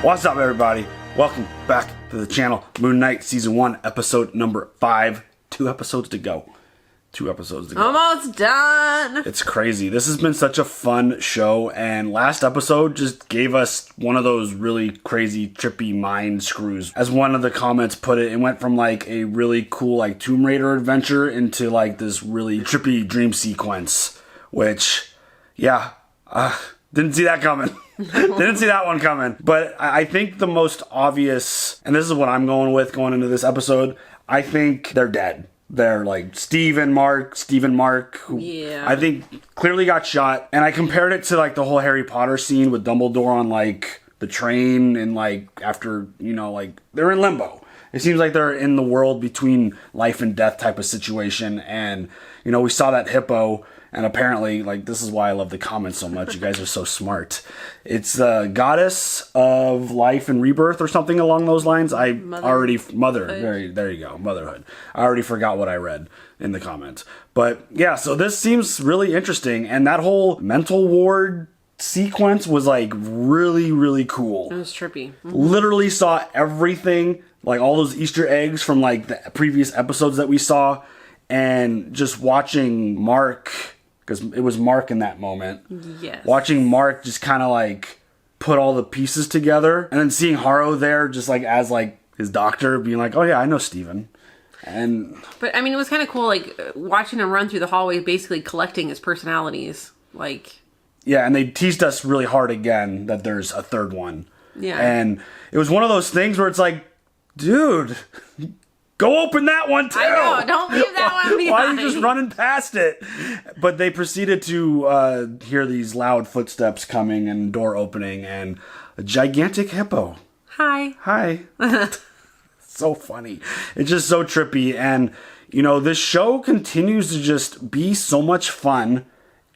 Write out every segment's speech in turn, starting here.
What's up, everybody? Welcome back to the channel. Moon Knight Season 1, Episode number 5. 2 episodes to go. 2 episodes to go. Almost done! It's crazy. This has been such a fun show, and last episode just gave us one of those really crazy, trippy mind screws. As one of the comments put it, it went from like a really cool like Tomb Raider adventure into like this really trippy dream sequence, which, yeah, didn't see that coming. Didn't see that one coming. But I think the most obvious, and this is what I'm going with going into this episode, I think they're dead. They're like Steven, Marc, who I think clearly got shot. And I compared it to like the whole Harry Potter scene with Dumbledore on like the train and like after, you know, like they're in limbo. It seems like they're in the world between life and death type of situation. And, you know, we saw that hippo. And apparently, like, this is why I love the comments so much. You guys are so smart. It's the goddess of life and rebirth or something along those lines. There you go, motherhood. I already forgot what I read in the comments. But yeah, so this seems really interesting. And that whole mental ward sequence was like really, really cool. It was trippy. Mm-hmm. Literally saw everything, like all those Easter eggs from like the previous episodes that we saw. And just watching Marc, because it was Marc in that moment. Yes. Watching Marc just kind of like put all the pieces together, and then seeing Harrow there just like as like his doctor, being like, "Oh yeah, I know Steven." But I mean, it was kind of cool, like watching him run through the hallway, basically collecting his personalities. Like, yeah, and they teased us really hard again that there's a third one. Yeah, and it was one of those things where it's like, dude. Go open that one too! I know, don't leave that one behind. Why are you just running past it? But they proceeded to hear these loud footsteps coming and door opening and a gigantic hippo. Hi. So funny. It's just so trippy. And, you know, this show continues to just be so much fun.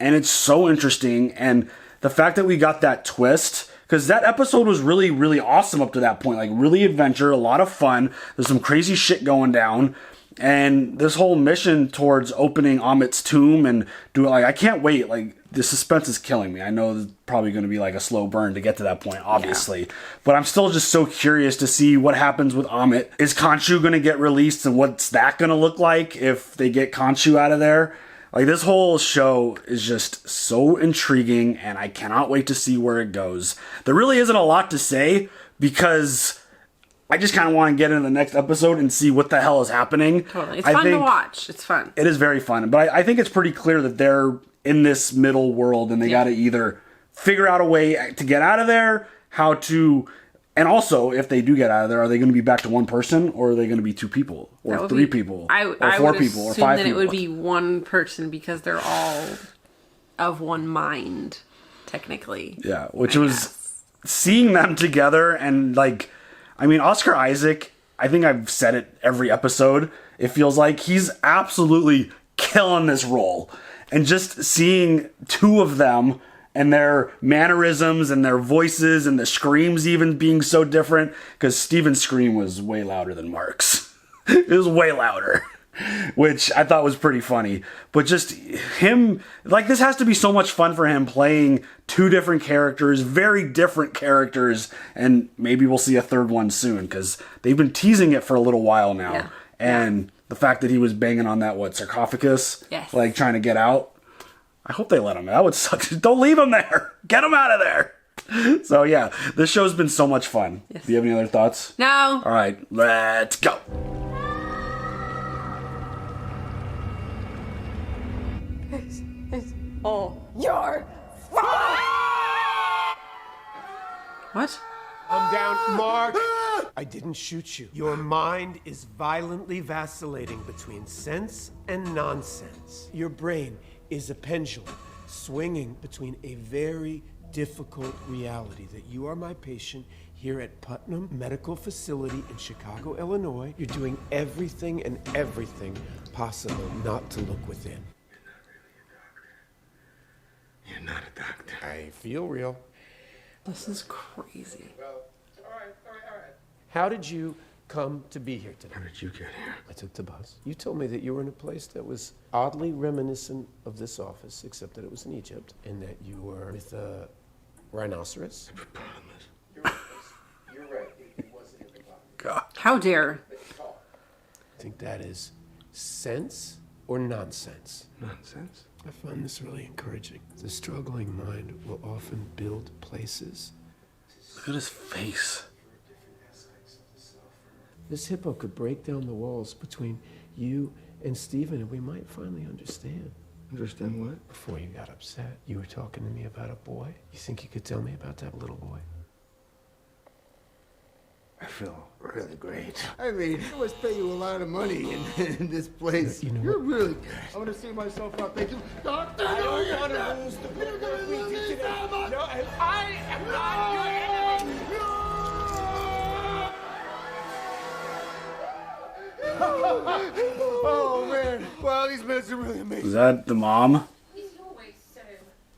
And it's so interesting. And the fact that we got that twist... Because that episode was really, really awesome up to that point. Like, really adventure, a lot of fun. There's some crazy shit going down. And this whole mission towards opening Amit's tomb and doing, like, I can't wait. Like, the suspense is killing me. I know it's probably going to be, like, a slow burn to get to that point, obviously. Yeah. But I'm still just so curious to see what happens with Amit. Is Khonshu going to get released? And what's that going to look like if they get Khonshu out of there? Like, this whole show is just so intriguing, and I cannot wait to see where it goes. There really isn't a lot to say, because I just kind of want to get into the next episode and see what the hell is happening. Totally. It's fun to watch. It's fun. It is very fun. But I think it's pretty clear that they're in this middle world, and they got to either figure out a way to get out of there, how to... And also, if they do get out of there, are they going to be back to one person, or are they going to be 2 people, or 3 people, or 4 people, or 5 people? I would assume that it would be one person because they're all of one mind, technically. Yeah, which was seeing them together and like, I mean, Oscar Isaac, I think I've said it every episode, it feels like he's absolutely killing this role. And just seeing 2 of them... and their mannerisms and their voices and the screams even being so different. Because Steven's scream was way louder than Marc's. It was way louder. Which I thought was pretty funny. But just him... Like, this has to be so much fun for him playing 2 different characters. Very different characters. And maybe we'll see a third one soon. Because they've been teasing it for a little while now. Yeah. And the fact that he was banging on that, sarcophagus? Yes. Like, trying to get out. I hope they let him. That would suck. Don't leave him there. Get him out of there. So, yeah. This show's been so much fun. Yes. Do you have any other thoughts? No. All right. Let's go. It's all your fault. What? I'm down, Marc. I didn't shoot you. Your mind is violently vacillating between sense and nonsense. Your brain is a pendulum swinging between a very difficult reality that you are my patient here at Putnam Medical Facility in Chicago, Illinois. You're doing everything and everything possible not to look within. You're not a doctor. I feel real. This is crazy. Well, all right. How did you come to be here today? How did you get here? I took the bus. You told me that you were in a place that was oddly reminiscent of this office, except that it was in Egypt, and that you were with a rhinoceros. How dare. I think that is sense or nonsense. Nonsense. I find this really encouraging. The struggling mind will often build places. Look at his face. This hippo could break down the walls between you and Steven, and we might finally understand. Understand what? Before you got upset, you were talking to me about a boy. You think you could tell me about that little boy? I feel really great. I mean, I always pay you a lot of money in this place. You know You're what? really good. I'm gonna see myself out. Thank you. Doctor, I don't want to lose the book. No, I am not your enemy. Oh man! Wow, these meds are really amazing. Is that the mom?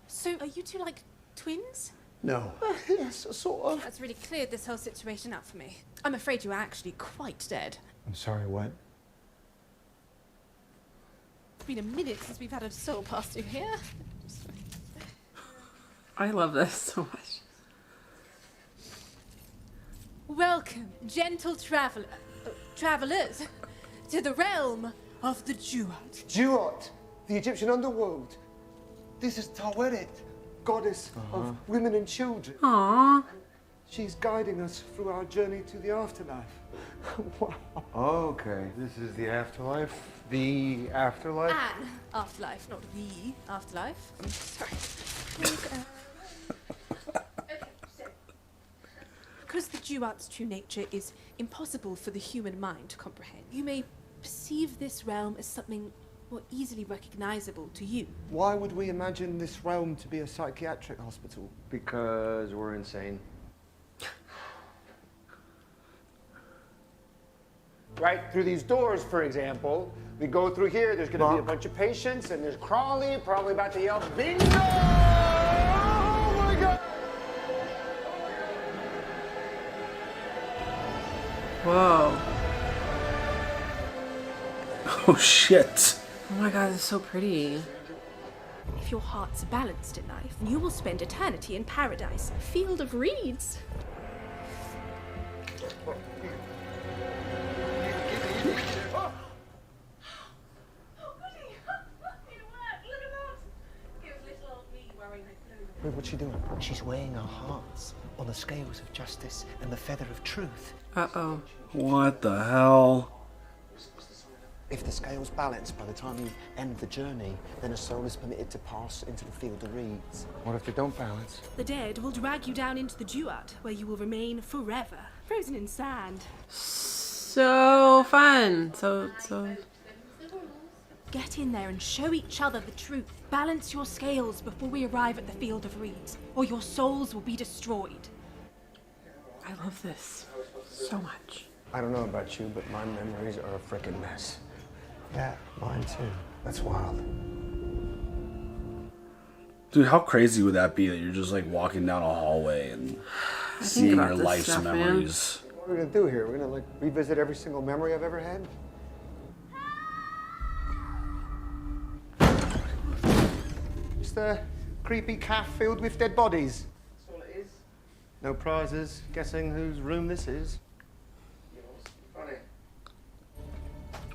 So, are you two like twins? No. Yes, sort of. That's really cleared this whole situation up for me. I'm afraid you are actually quite dead. I'm sorry. What? It's been a minute since we've had a soul pass through here. I love this so much. Welcome, gentle travelers, to the realm of the Duat. Duat, the Egyptian underworld. This is Taweret, goddess of women and children. Aww. She's guiding us through our journey to the afterlife. Wow. Okay, this is the afterlife. The afterlife. An afterlife, not the afterlife. I'm sorry. Because the Duat's true nature is impossible for the human mind to comprehend, you may perceive this realm as something more easily recognizable to you. Why would we imagine this realm to be a psychiatric hospital? Because we're insane. Right through these doors, for example, we go through here, there's gonna be a bunch of patients, and there's Crawley, probably about to yell, bingo! Oh my God! Whoa. Oh shit. Oh my god, it's so pretty. If your heart's balanced in life, you will spend eternity in paradise, a field of reeds. Wait, what's she doing? She's weighing our hearts on the scales of justice and the feather of truth. Uh-oh. What the hell? If the scales balance by the time you end the journey, then a soul is permitted to pass into the field of reeds. What if they don't balance? The dead will drag you down into the Duat, where you will remain forever, frozen in sand. So fun. So. Get in there and show each other the truth. Balance your scales before we arrive at the field of reeds, or your souls will be destroyed. I love this so much. I don't know about you, but my memories are a frickin' mess. Yeah, mine too. That's wild. Dude, how crazy would that be that you're just like walking down a hallway and seeing about your this life's stuff, man. memories? What are we gonna do here? We're gonna like revisit every single memory I've ever had? Just a creepy calf filled with dead bodies. That's all it is. No prizes. Guessing whose room this is. Funny.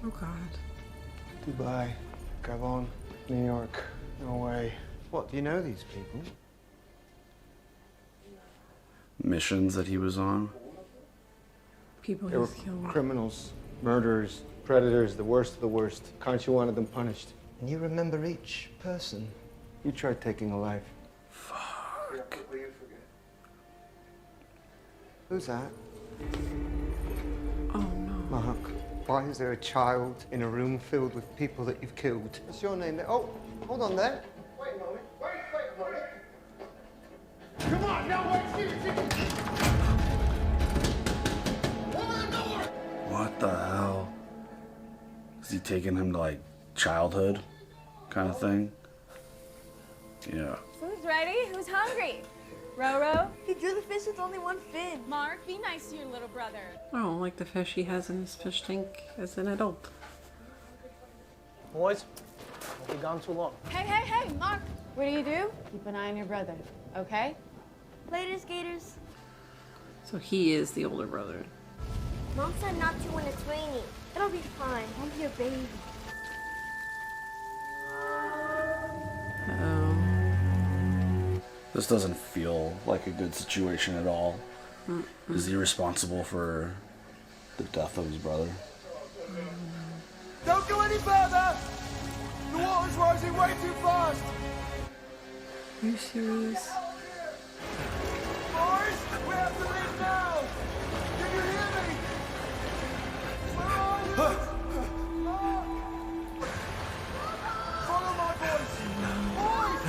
Oh god. Dubai, Gabon, New York, Norway. What, do you know these people? Missions that he was on. People They were he's killed. criminals, murderers, predators, the worst of the worst. Khonshu wanted them punished. And you remember each person? You tried taking a life. Fuck. Who's that? Oh no. Mark. Why is there a child in a room filled with people that you've killed? What's your name there? Oh, hold on there. Wait a moment, wait a moment. Come on, now wait, Steven. Open the door! What the hell? Is he taking him to like childhood kind of thing? Yeah. Food's ready. Who's hungry? Roro, he drew the fish with only one fin. Mark, be nice to your little brother. Oh, like the fish he has in his fish tank as an adult. Boys, won't be gone too long. Hey, Mark. What do? Keep an eye on your brother, okay? Later, skaters. So he is the older brother. Mom said not to when it's raining. It'll be fine. I'll be a baby. This doesn't feel like a good situation at all. Is he responsible for the death of his brother? Don't go any further! The water's rising way too fast! Are you serious? Boys, we have to leave now! Can you hear me? Where are you? Follow my voice! Boys!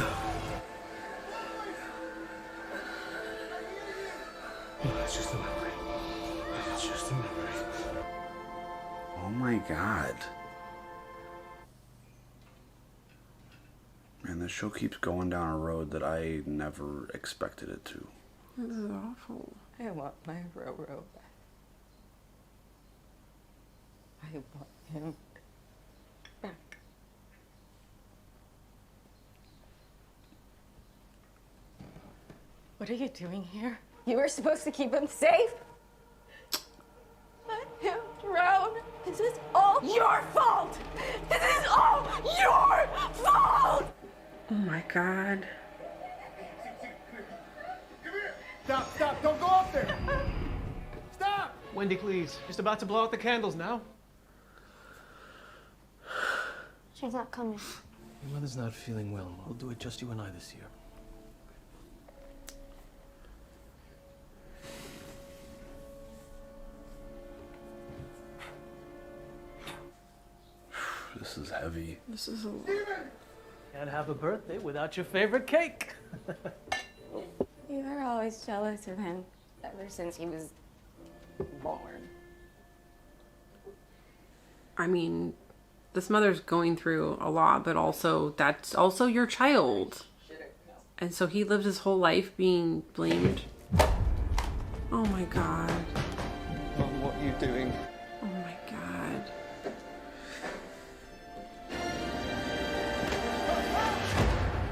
It's just a memory. It's just a memory. Oh my god. Man, this show keeps going down a road that I never expected it to. This is awful. I want my Roro back. I want him back. What are you doing here? You were supposed to keep him safe. Let him drown. This is all your fault. This is all your fault. Oh my god. Stop, stop, don't go up there! Stop! Wendy, please. Just about to blow out the candles now. She's not coming. Your mother's not feeling well. We'll do it just you and I this year. This is heavy. This is a lot. Can't have a birthday without your favorite cake. You were always jealous of him ever since he was born. I mean, this mother's going through a lot, but also that's also your child. And so he lived his whole life being blamed. Oh my god. Mom, what are you doing? Oh my god.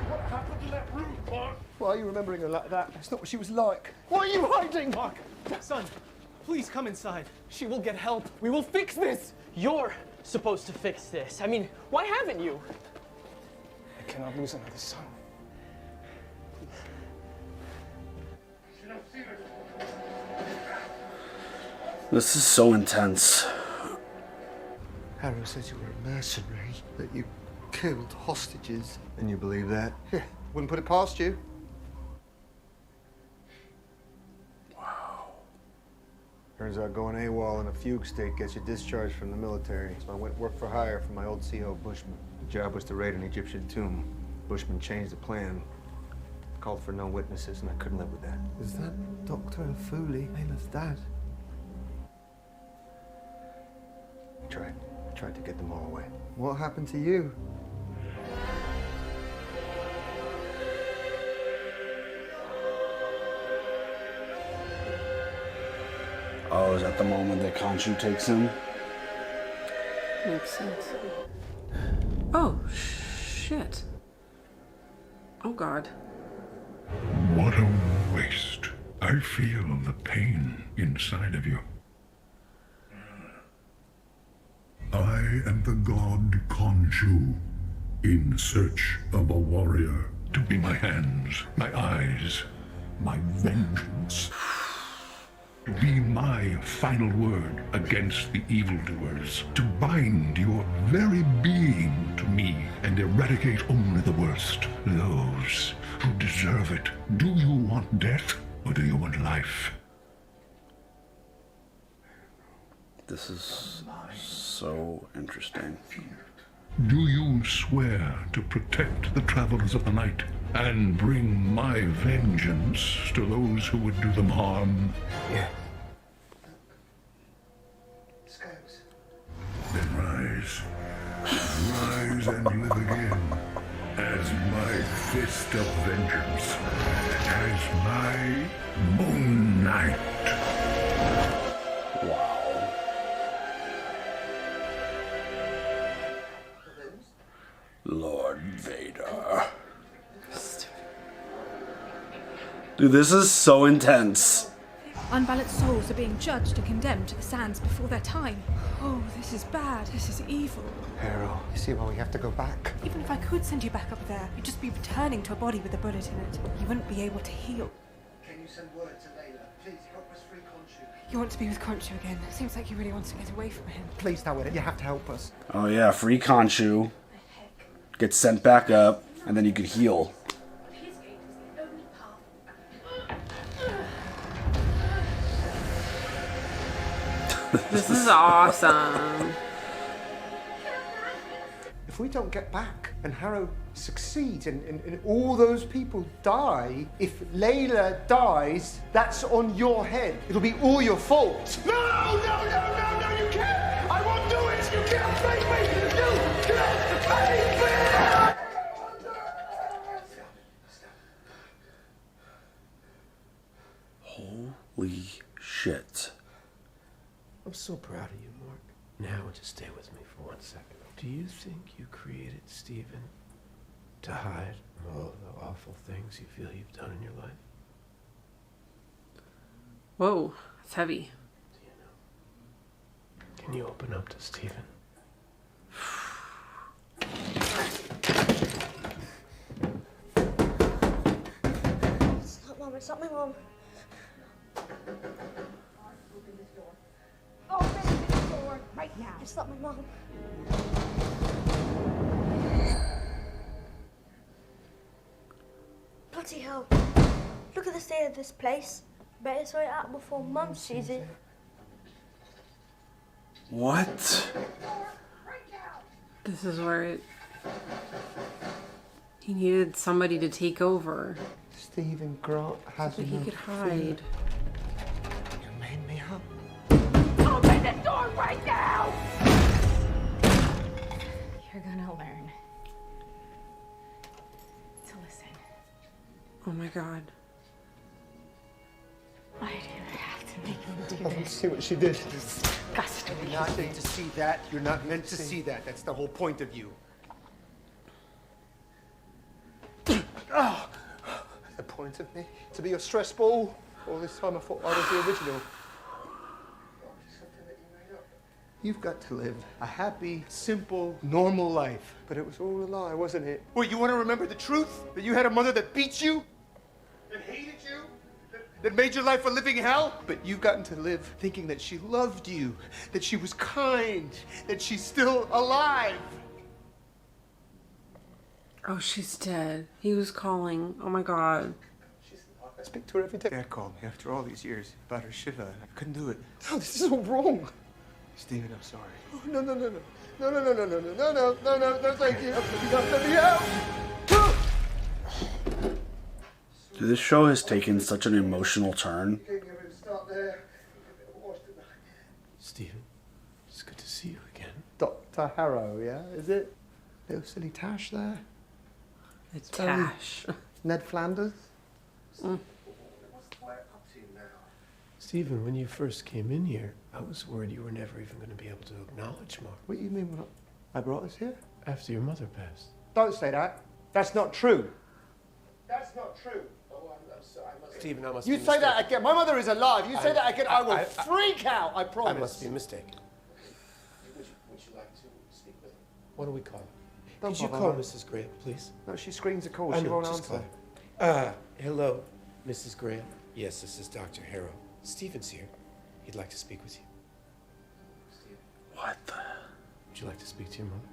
What happened in that room, Mark? Why are you remembering her like that? That's not what she was like. Why are you hiding? Mark, son, please come inside. She will get help. We will fix this. You're supposed to fix this. I mean, why haven't you? I cannot lose another son. This is so intense. Harrow says you were a mercenary, that you killed hostages. And you believe that? Yeah, wouldn't put it past you. Wow. Turns out going AWOL in a fugue state gets you discharged from the military. So I went work for hire for my old CO, Bushman. The job was to raid an Egyptian tomb. Bushman changed the plan. Called for no witnesses, and I couldn't live with that. Is that Dr. Afuli, Layla's dad? I tried to get them all away. What happened to you? Oh, is that the moment that Khonshu takes him? Makes sense. Oh, shit. Oh god. What a waste. I feel the pain inside of you. I am the god Khonshu, in search of a warrior to be my hands, my eyes, my vengeance. To be my final word against the evildoers. To bind your very being to me and eradicate only the worst. Those who deserve it. Do you want death or do you want life? This is so interesting. Do you swear to protect the travelers of the night and bring my vengeance to those who would do them harm? Yeah. Then rise. Rise and live again. As my fist of vengeance. As my Moon Knight. Wow. Lord Vader. Dude, this is so intense. Unbalanced souls are being judged and condemned to the sands before their time. Oh, this is bad. This is evil. Hero, you see why we have to go back? Even if I could send you back up there, you'd just be returning to a body with a bullet in it. You wouldn't be able to heal. Can you send word to Layla? Please help us free Khonshu. You want to be with Khonshu again. Seems like he really wants to get away from him. Please, Howard, you have to help us. Oh yeah, free Khonshu. Get sent back up, and then you could heal. This is awesome. If we don't get back and Harrow succeeds and all those people die, if Layla dies, that's on your head. It'll be all your fault. No, you can't! I won't do it! You can't make me! You can't make me! Holy shit. I'm so proud of you, Mark. Now just stay with me for 1 second. Do you think you created Steven to hide all the awful things you feel you've done in your life? Whoa, it's heavy. Can you open up to Steven? It's not my mom. Open this door right now. It's not my mom. Bloody hell. Look at the state of this place. Better sort it out before Mum sees it. What? This is where he needed somebody to take over. Stephen Grant has so he could hide. You made me up. Open the door right now! You're gonna learn to listen. Oh my god. I didn't have to make him do Oh, this. see what she did. Disgusting. You're not meant to see that. You're not meant to see that. That's the whole point of you. Oh, the point of me? To be a stress ball? All this time I thought I was the original. You've got to live a happy, simple, normal life. But it was all a lie, wasn't it? What, you want to remember the truth? That you had a mother that beat you? That hated you? That made your life a living hell? But you've gotten to live thinking that she loved you, that she was kind, that she's still alive. Oh, she's dead. He was calling. Oh my god. I speak to her every day. Dad called me after all these years about her shiva, and I couldn't do it. No, this is all wrong. Stephen, I'm sorry. Oh, no, thank you. Let me out. Dude, this show has taken such an emotional turn. Stephen, it's good to see you again. Dr. Harrow, yeah? Is it? Little silly Tash there. It's Tash. Ned Flanders. Mm. Stephen, when you first came in here, I was worried you were never even going to be able to acknowledge Mark. What do you mean when I brought us here? After your mother passed. Don't say that. That's not true. That's not true. Oh, I'm sorry. Stephen, I must You be say that mistaken. again. My mother is alive. You say that again, I will freak out, I promise. I must be mistaken. Would you like to speak with him? What do we call her? Don't Could you bother call her. Mrs. Graham, please? No, she screams a call. I She know, won't just answer. call her. Hello, Mrs. Graham. Yes, this is Dr. Harrow. Stephen's here. He'd like to speak with you. What the? Would you like to speak to your mother?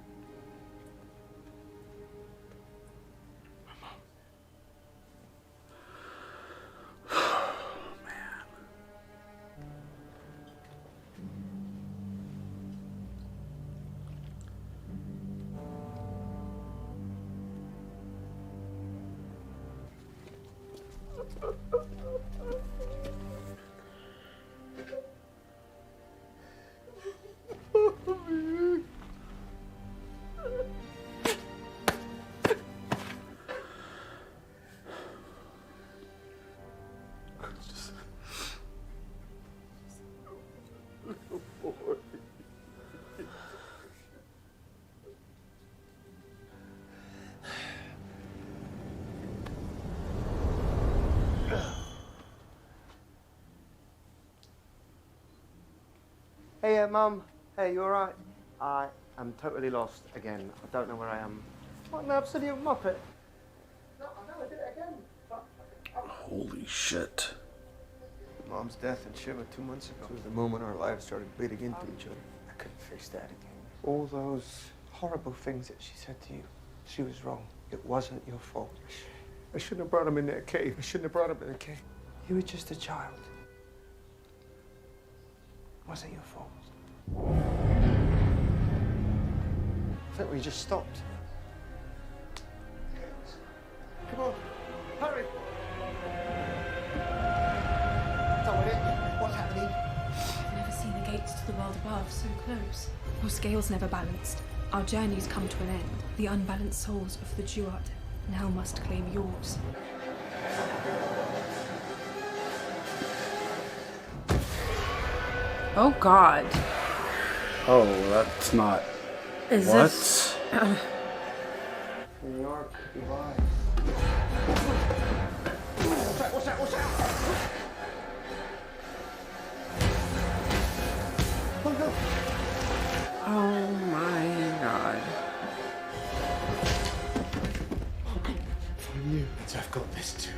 Yeah, Mum. Hey, you alright? I am totally lost again. I don't know where I am. What an absolute muppet. No, I did it again. Holy shit. Mom's death and Shiva 2 months ago was the moment our lives started bleeding into each other. I couldn't face that again. All those horrible things that she said to you, she was wrong. It wasn't your fault. I shouldn't have brought him in that cave. I shouldn't have brought him in the cave. You were just a child. It wasn't your fault. I think we just stopped. Come on, hurry! What's happening? I've never seen the gates to the world above so close. Your scales never balanced. Our journey's come to an end. The unbalanced souls of the Duat now must claim yours. Oh God. Oh, that's not. Is what? this? New York, Dubai. What's that? Oh my God. From you, and I've got this too.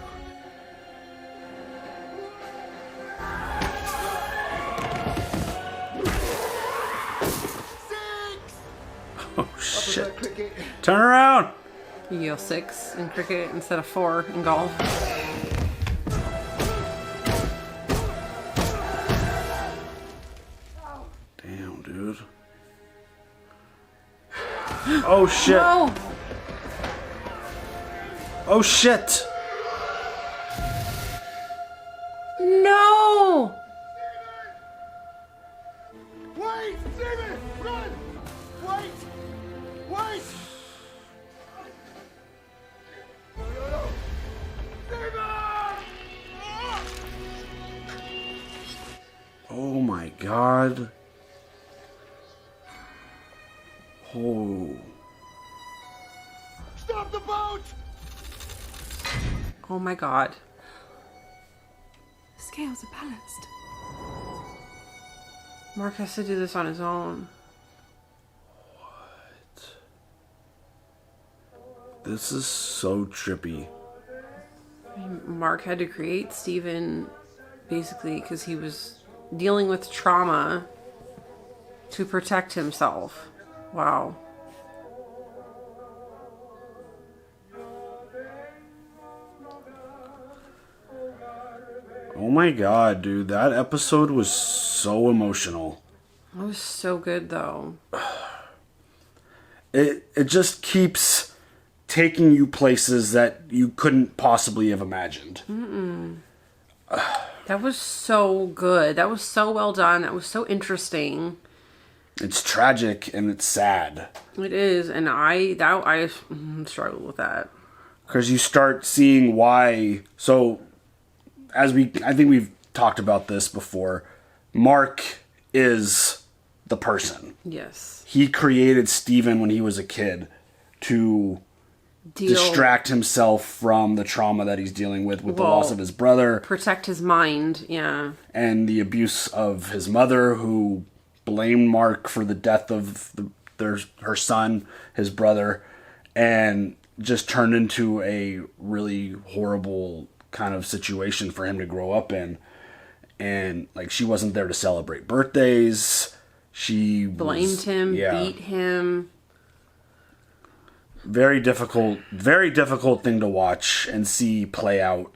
Oh shit. Turn around! You yell 6 in cricket instead of 4 in golf. Damn, dude. Oh shit. No! Oh shit. No! Wait! Steven! Run! Wait! Wait! No! Steven! Oh my god. Oh. Stop the boat! Oh my God. The scales are balanced. Mark has to do this on his own. This is so trippy. Mark had to create Steven basically because he was dealing with trauma to protect himself. Wow. Oh my god, dude. That episode was so emotional. That was so good though. It just keeps taking you places that you couldn't possibly have imagined. That was so good. That was so well done. That was so interesting. It's tragic and it's sad. It is, and I struggled with that. Because you start seeing why. So, I think we've talked about this before. Mark is the person. Yes. He created Steven when he was a kid to distract himself from the trauma that he's dealing with the loss of his brother. Protect his mind, yeah. And the abuse of his mother, who blamed Mark for the death of her son, his brother, and just turned into a really horrible kind of situation for him to grow up in. And like, she wasn't there to celebrate birthdays. She blamed him, beat him. Very difficult thing to watch and see play out.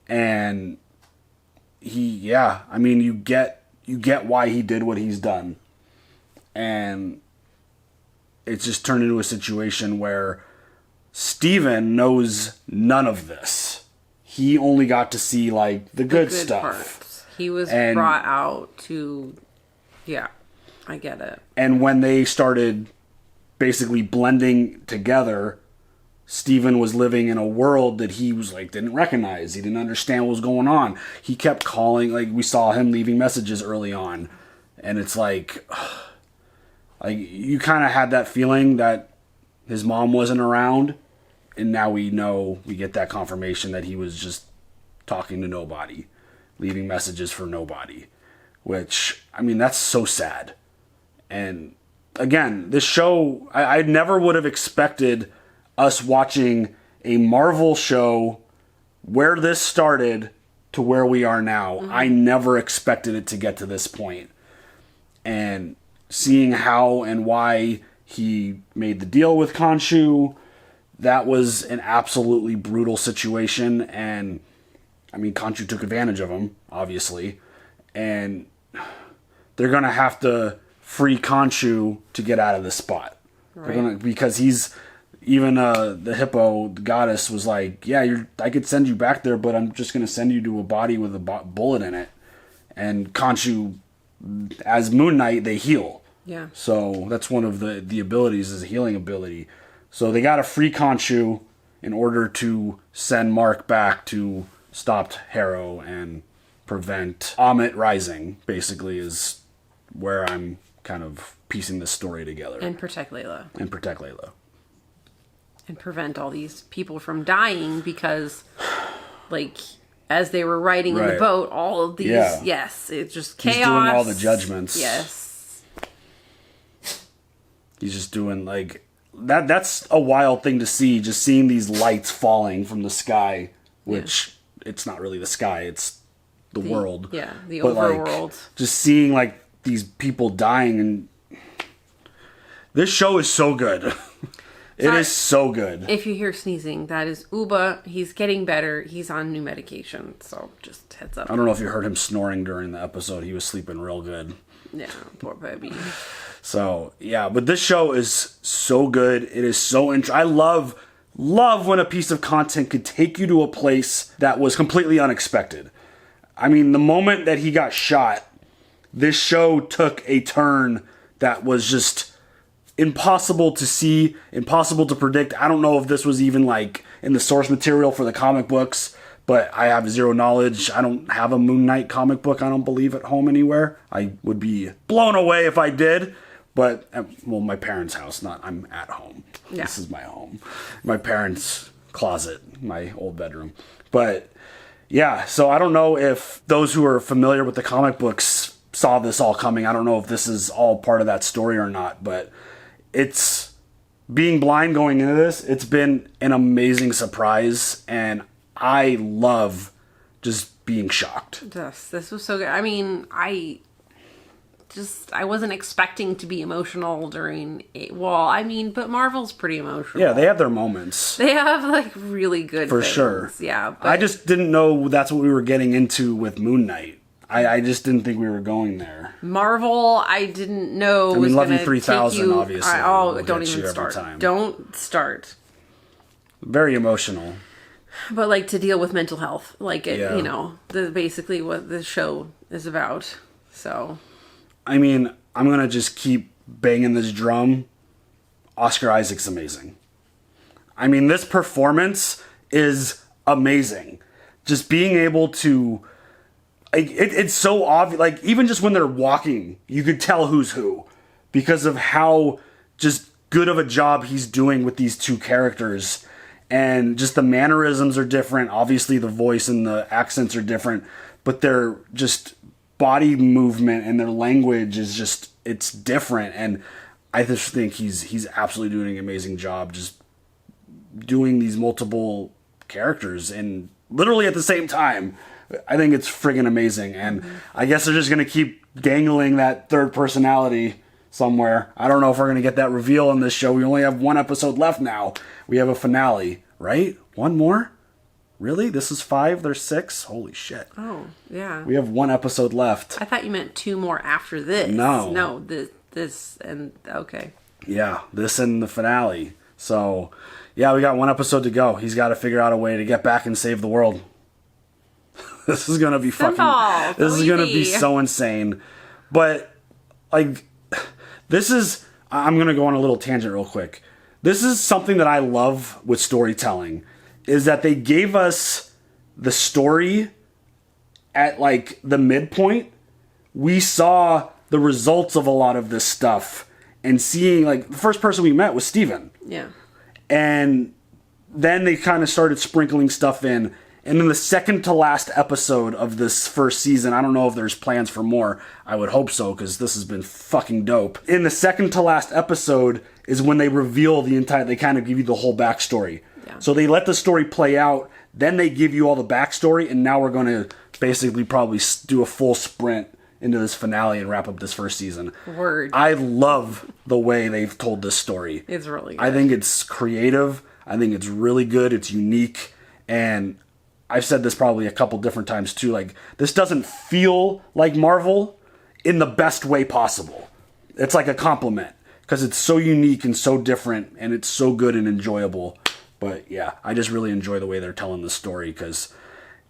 And you get why he did what he's done. And it's just turned into a situation where Steven knows none of this. He only got to see like the good stuff. Parts. He was brought out to, I get it. And when they started basically blending together, Steven was living in a world that he was like, didn't recognize. He didn't understand what was going on. He kept calling, like we saw him leaving messages early on. And it's like you kind of had that feeling that his mom wasn't around. And now we get that confirmation that he was just talking to nobody, leaving messages for nobody. Which, I mean, that's so sad. And again, this show, I never would have expected us watching a Marvel show where this started to where we are now. Mm-hmm. I never expected it to get to this point. And seeing how and why he made the deal with Khonshu, that was an absolutely brutal situation. And I mean, Khonshu took advantage of him, obviously. And they're going to have to free Khonshu to get out of this spot. Right. Because he's, even the hippo, the goddess, was like, yeah, I could send you back there, but I'm just going to send you to a body with a bullet in it. And Khonshu, as Moon Knight, they heal. Yeah. So that's one of the abilities, is a healing ability. So they got to free Khonshu in order to send Marc back to stop Harrow and prevent Ammit rising, basically, is where I'm kind of piecing this story together. And protect Layla. And prevent all these people from dying because, like, as they were riding in the boat, all of these, yes, it's just chaos. He's doing all the judgments. Yes. He's just doing, like, that's a wild thing to see, just seeing these lights falling from the sky, which it's not really the sky, it's the world. Yeah, the but overworld. Like, just seeing, like, these people dying, and this show is so good. It is so good. If you hear sneezing, that is Uba. He's getting better. He's on new medication, so just heads up. I don't know if you heard him snoring during the episode. He was sleeping real good. Yeah, poor baby. So, yeah, but this show is so good. It is so I love when a piece of content could take you to a place that was completely unexpected. I mean, the moment that he got shot, this show took a turn that was just impossible to see, impossible to predict. I don't know if this was even like in the source material for the comic books, but I have zero knowledge. I don't have a Moon Knight comic book, I don't believe, at home anywhere. I would be blown away if I did, but, well, my parents' house, I'm at home. Yeah. This is my home. My parents' closet, my old bedroom. But, yeah, so I don't know if those who are familiar with the comic books saw this all coming. I don't know if this is all part of that story or not, but it's, being blind going into this, it's been an amazing surprise, and I love just being shocked. Yes, this was so good. I mean, I wasn't expecting to be emotional during it. Well, I mean, but Marvel's pretty emotional. Yeah, they have their moments. They have, like, really good For things. sure. Yeah. But I just didn't know that's what we were getting into with Moon Knight. I just didn't think we were going there. Marvel, I didn't know was Love going You to 3000, take you... obviously. Don't even start. Don't start. Very emotional. But, like, to deal with mental health. Like, you know, basically what the show is about. So... I mean, I'm going to just keep banging this drum. Oscar Isaac's amazing. I mean, this performance is amazing. Just being able to... It's so obvious. Like, even just when they're walking, you could tell who's who. Because of how just good of a job he's doing with these two characters. And just the mannerisms are different. Obviously, the voice and the accents are different. But they're just... body movement and their language is just, it's different, and I just think he's absolutely doing an amazing job just doing these multiple characters and literally at the same time. I think it's friggin' amazing, and I guess they're just gonna keep dangling that third personality somewhere. I don't know if we're gonna get that reveal in this show. We only have one episode left now. We have a finale, right? One more? Really? This is 5? There's 6? Holy shit. Oh, yeah. We have one episode left. I thought you meant 2 more after this. No, this, and, okay. Yeah, this and the finale. So, yeah, we got one episode to go. He's got to figure out a way to get back and save the world. This is going to be fucking... This is going to be so insane. But, like, this is... I'm going to go on a little tangent real quick. This is something that I love with storytelling. Is that they gave us the story at, like, the midpoint. We saw the results of a lot of this stuff. And seeing, like, the first person we met was Steven. Yeah. And then they kind of started sprinkling stuff in. And in the second to last episode of this first season, I don't know if there's plans for more. I would hope so, because this has been fucking dope. In the second to last episode is when they reveal they kind of give you the whole backstory. Yeah. So they let the story play out, then they give you all the backstory, and now we're going to basically probably do a full sprint into this finale and wrap up this first season. Word. I love the way they've told this story. It's really good. I think it's creative. I think it's really good. It's unique. And I've said this probably a couple different times too. Like, this doesn't feel like Marvel in the best way possible. It's like a compliment because it's so unique and so different, and it's so good and enjoyable. But yeah, I just really enjoy the way they're telling the story because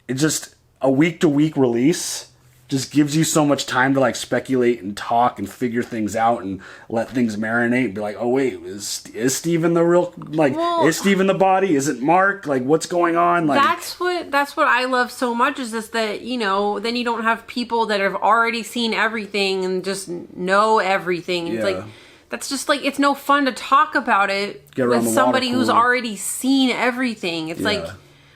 it's just a week-to-week release. Just gives you so much time to like speculate and talk and figure things out and let things marinate. Be like, oh wait, is Steven the real, like, is Steven the body? Is it Mark? Like, what's going on? Like, that's what I love so much is this, that, you know, then you don't have people that have already seen everything and just know everything. It's like, that's just like, it's no fun to talk about it with somebody who's already seen everything. It's like,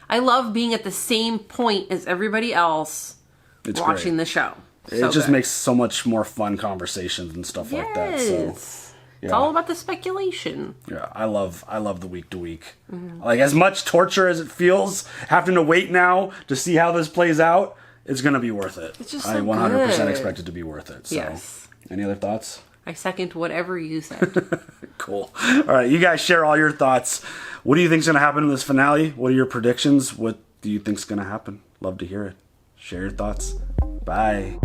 I love being at the same point as everybody else. It's watching the show. It just makes so much more fun conversations and stuff like that. So, it's all about the speculation. Yeah, I love the week to week. Like, as much torture as it feels, having to wait now to see how this plays out, it's gonna be worth it. It's just I 100% expect it to be worth it. So, yes. Any other thoughts? I second whatever you said. Cool. All right, you guys share all your thoughts. What do you think's gonna happen in this finale? What are your predictions? What do you think's gonna happen? Love to hear it. Share your thoughts. Bye.